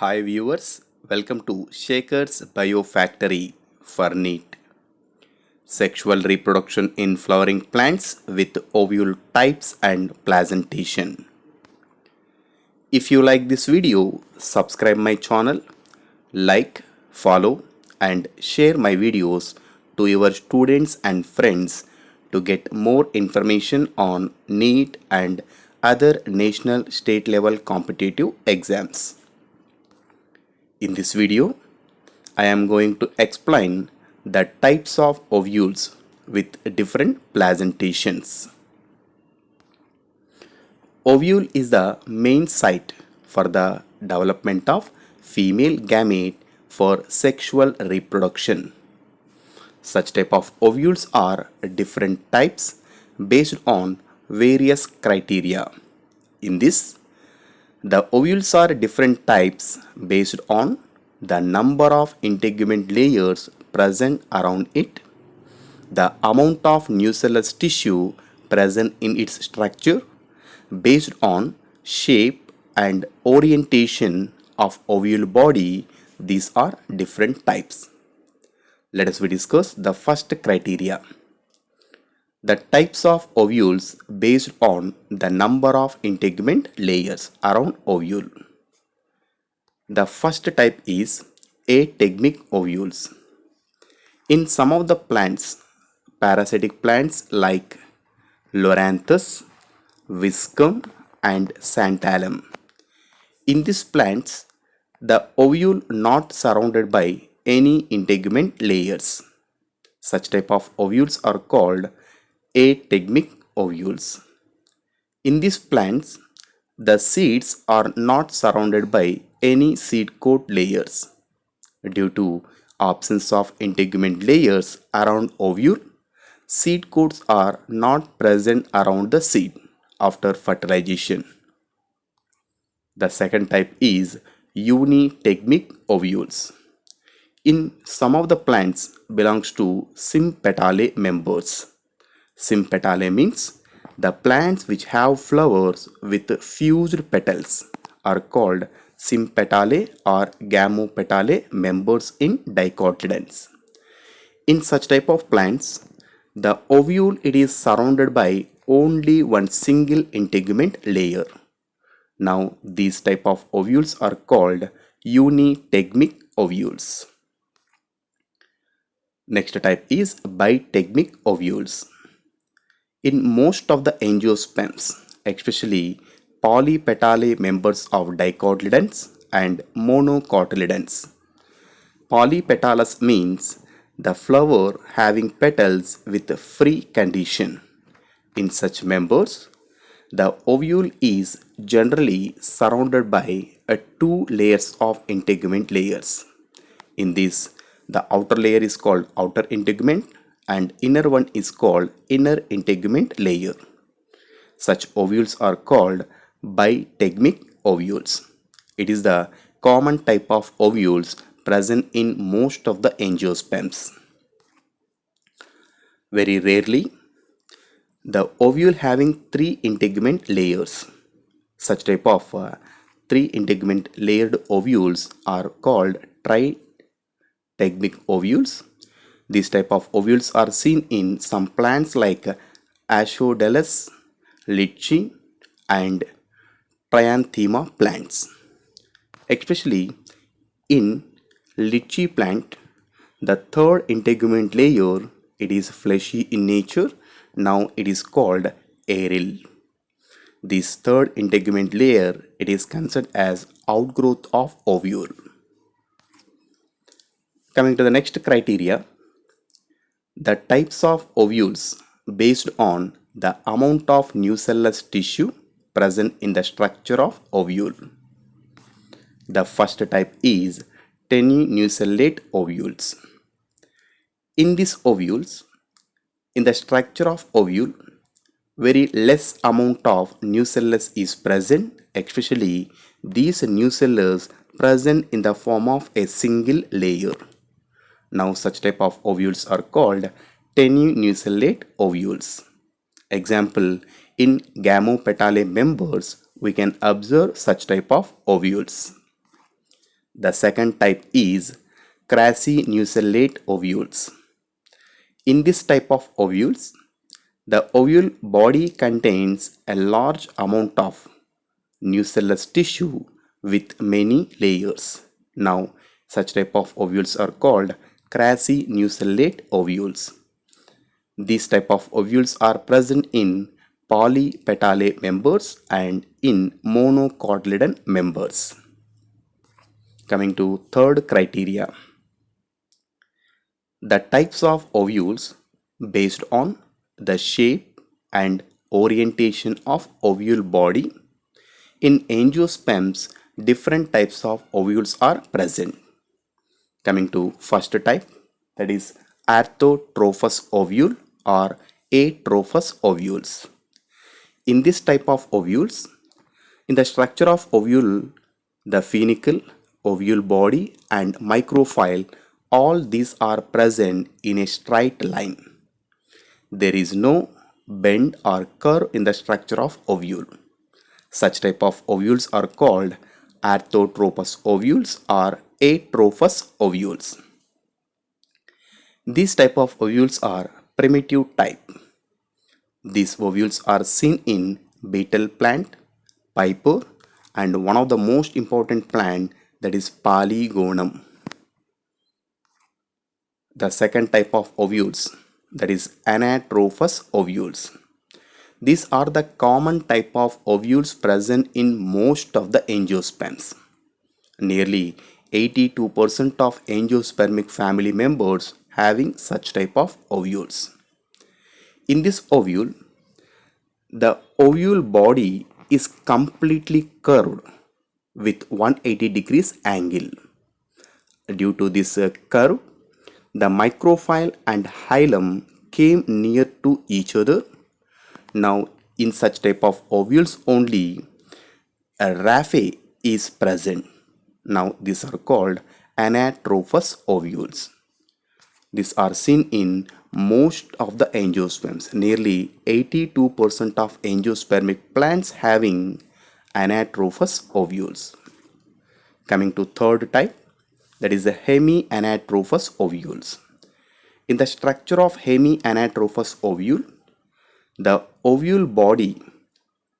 Hi viewers, welcome to Shaker's Biofactory for NEAT. Sexual reproduction in flowering plants with ovule types and placentation. If you like this video, subscribe my channel, like, follow and share my videos to your students and friends to get more information on NEAT and other national state level competitive exams. In this video, I am going to explain the types of ovules with different placentations. Ovule is the main site for the development of female gamete for sexual reproduction. Such type of ovules are different types based on various criteria. In this, the ovules are different types based on the number of integument layers present around it, the amount of nucellus tissue present in its structure based on shape and orientation of ovule body. These are different types. Let us discuss the first criteria. The types of ovules based on the number of integument layers around ovule. The first type is ategmic ovules. In some of the plants, parasitic plants like Loranthus, Viscum and Santalum. In these plants, the ovule not surrounded by any integument layers. Such type of ovules are called ategmic ovules. In these plants, the seeds are not surrounded by any seed coat layers. Due to absence of integument layers around ovule, seed coats are not present around the seed after fertilization. The second type is unitegmic ovules. In some of the plants belongs to sympetale members. Sympetale means the plants which have flowers with fused petals are called sympetale or gamopetale members in dicotyledons. In such type of plants, the ovule it is surrounded by only one single integument layer. Now these type of ovules are called unitegmic ovules. Next type is bitegmic ovules. In most of the angiosperms, especially polypetale members of dicotyledons and monocotyledons. Polypetalous means the flower having petals with a free condition. In such members, the ovule is generally surrounded by two layers of integument layers. In this, the outer layer is called outer integument and inner one is called inner integument layer. Such ovules are called bitegmic ovules. It is the common type of ovules present in most of the angiosperms. Very rarely, the ovule having three integument layers. Such type of three integument layered ovules are called tritegmic ovules. These type of ovules are seen in some plants like Ashodelus, Litchi and Trianthema plants. Especially in Litchi plant, the third integument layer it is fleshy in nature. Now it is called aril. This third integument layer it is considered as outgrowth of ovule. Coming to the next criteria, the types of ovules based on the amount of nucellus tissue present in the structure of ovule. The first type is tenunucellate ovules. In these ovules, in the structure of ovule, very less amount of nucellus is present, especially these nucellus present in the form of a single layer. Now such type of ovules are called tenunucellate ovules. Example, in gamopetale members, we can observe such type of ovules. The second type is crassinucellate ovules. In this type of ovules, the ovule body contains a large amount of nucellus tissue with many layers. Now, such type of ovules are called crassinucellate ovules. These type of ovules are present in polypetale members and in monocotyledon members. Coming to third criteria, the types of ovules based on the shape and orientation of ovule body. In angiosperms, different types of ovules are present. Coming to first type, that is orthotrophous ovule or atrophous ovules. In this type of ovules, in the structure of ovule, the funicle, ovule body and micropyle, all these are present in a straight line. There is no bend or curve in the structure of ovule. Such type of ovules are called orthotrophous ovules or atrophous ovules. These type of ovules are primitive type. These ovules are seen in betel plant, piper, and one of the most important plant, that is Polygonum. The second type of ovules, that is anatrophous ovules. These are the common type of ovules present in most of the angiosperms. Nearly 82% of angiospermic family members having such type of ovules. In this ovule, the ovule body is completely curved with 180 degrees angle. Due to this curve, the micropyle and hilum came near to each other. Now, in such type of ovules only, a raphe is present. Now, these are called anatrophous ovules. These are seen in most of the angiosperms. Nearly 82% of angiospermic plants having anatrophous ovules. Coming to third type, that is the hemianatrophous ovules. In the structure of hemianatrophous ovule, the ovule body,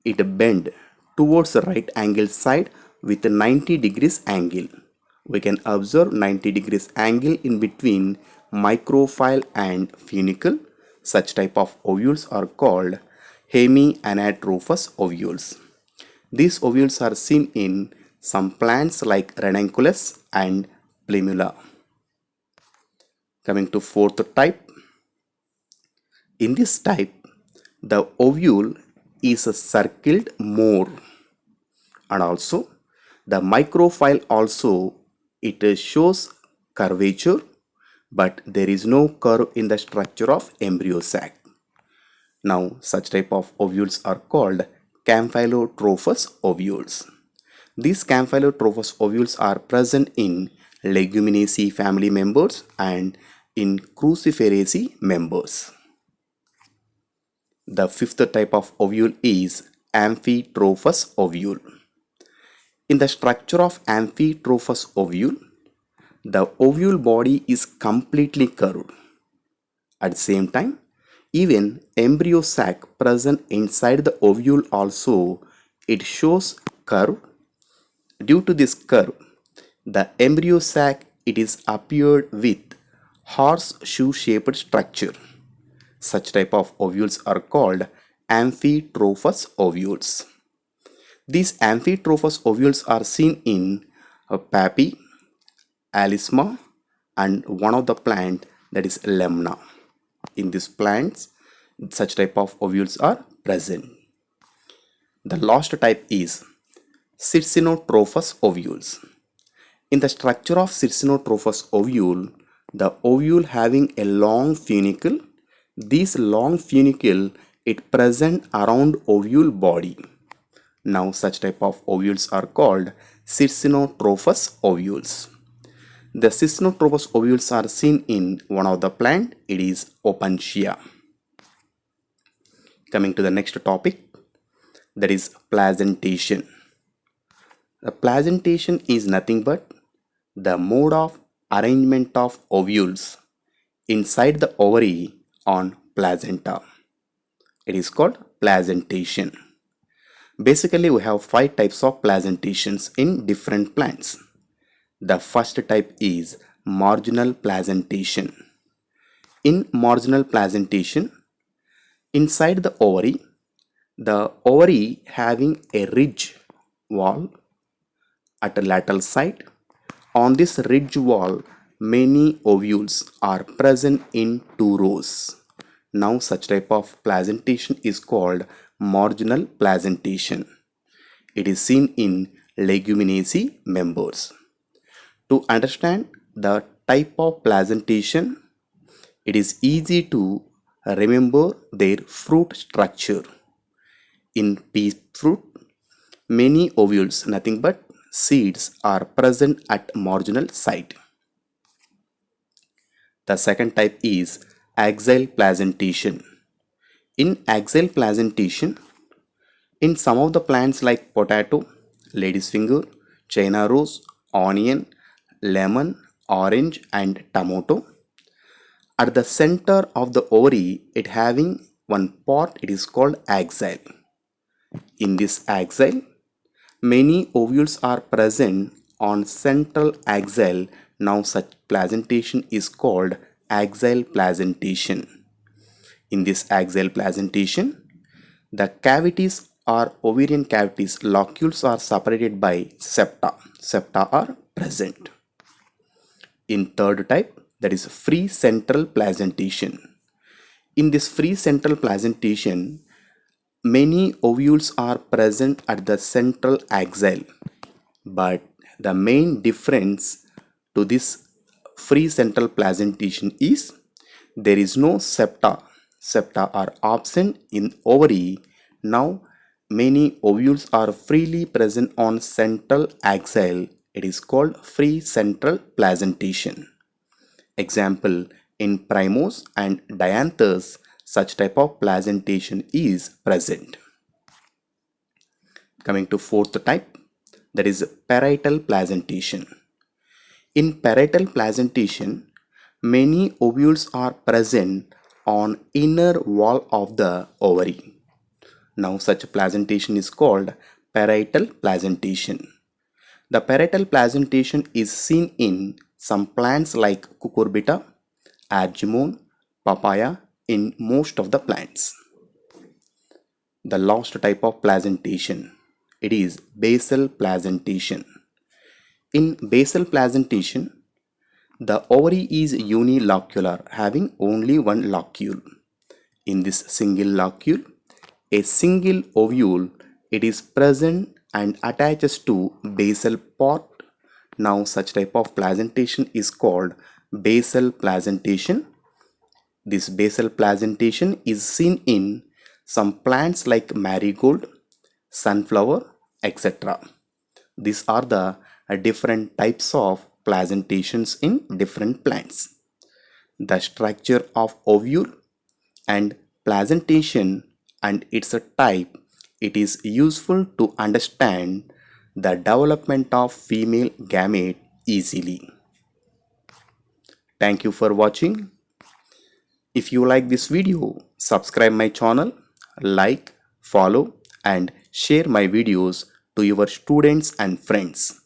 it bend towards the right angle side with a 90 degrees angle. We can observe 90 degrees angle in between micropyle and funicle. Such type of ovules are called hemianatrophous ovules. These ovules are seen in some plants like ranunculus and plumula. Coming to fourth type, in this type, the ovule is circled more, and also the micropyle also it shows curvature, but there is no curve in the structure of embryo sac. Now, such type of ovules are called camphylotrophous ovules. These camphylotrophous ovules are present in Leguminosae family members and in Cruciferaceae members. The fifth type of ovule is amphitrophous ovule. In the structure of amphitrophous ovule, the ovule body is completely curved. At the same time, even embryo sac present inside the ovule also, it shows curve. Due to this curve, the embryo sac it is appeared with horseshoe shaped structure. Such type of ovules are called amphitrophous ovules. These amphitrophous ovules are seen in Papae, Alisma, and one of the plant, that is Lemna. In these plants, such type of ovules are present. The last type is Circinotrophous ovules. In the structure of Circinotrophous ovule, the ovule having a long funicle. This long funicle it present around ovule body. Now such type of ovules are called Circinotrophous ovules. The Circinotrophous ovules are seen in one of the plant, it is Opuntia. Coming to the next topic, that is placentation. The placentation is nothing but the mode of arrangement of ovules inside the ovary on placenta. It is called placentation. Basically, we have five types of placentations in different plants. The first type is marginal placentation. In marginal placentation, inside the ovary having a ridge wall at a lateral side. On this ridge wall, many ovules are present in two rows. Now, such type of placentation is called marginal placentation. It is seen in Leguminosae members. To understand the type of placentation, it is easy to remember their fruit structure. In pea fruit, many ovules, nothing but seeds, are present at marginal site. The second type is axial placentation. In axial placentation, in some of the plants like potato, lady's finger, China rose, onion, lemon, orange and tomato, at the center of the ovary, it having one part, it is called axial. In this axial, many ovules are present on central axial. Now such placentation is called axial placentation. In this axial placentation, the cavities or ovarian cavities, locules are separated by septa. Septa are present. In third type, that is free central placentation. In this free central placentation, many ovules are present at the central axial, but the main difference to this free central placentation is there is no septa. Septa are absent in ovary. Now many ovules are freely present on central axial. It is called free central placentation. Example, in Primose and Dianthus, such type of placentation is present. Coming to fourth type, that is parietal placentation. In parietal placentation, many ovules are present on inner wall of the ovary. Now such placentation is called parietal placentation. The parietal placentation is seen in some plants like cucurbita, argemone, papaya, in most of the plants. The last type of placentation, it is basal placentation. In basal placentation, the ovary is unilocular, having only one locule. In this single locule, a single ovule, it is present and attaches to basal part. Now such type of placentation is called basal placentation. This basal placentation is seen in some plants like marigold, sunflower, etc. These are the different types of placentations in different plants. The structure of ovule and placentation and its type, it is useful to understand the development of female gamete easily. Thank you for watching. If you like this video, subscribe my channel, like, follow and share my videos to your students and friends.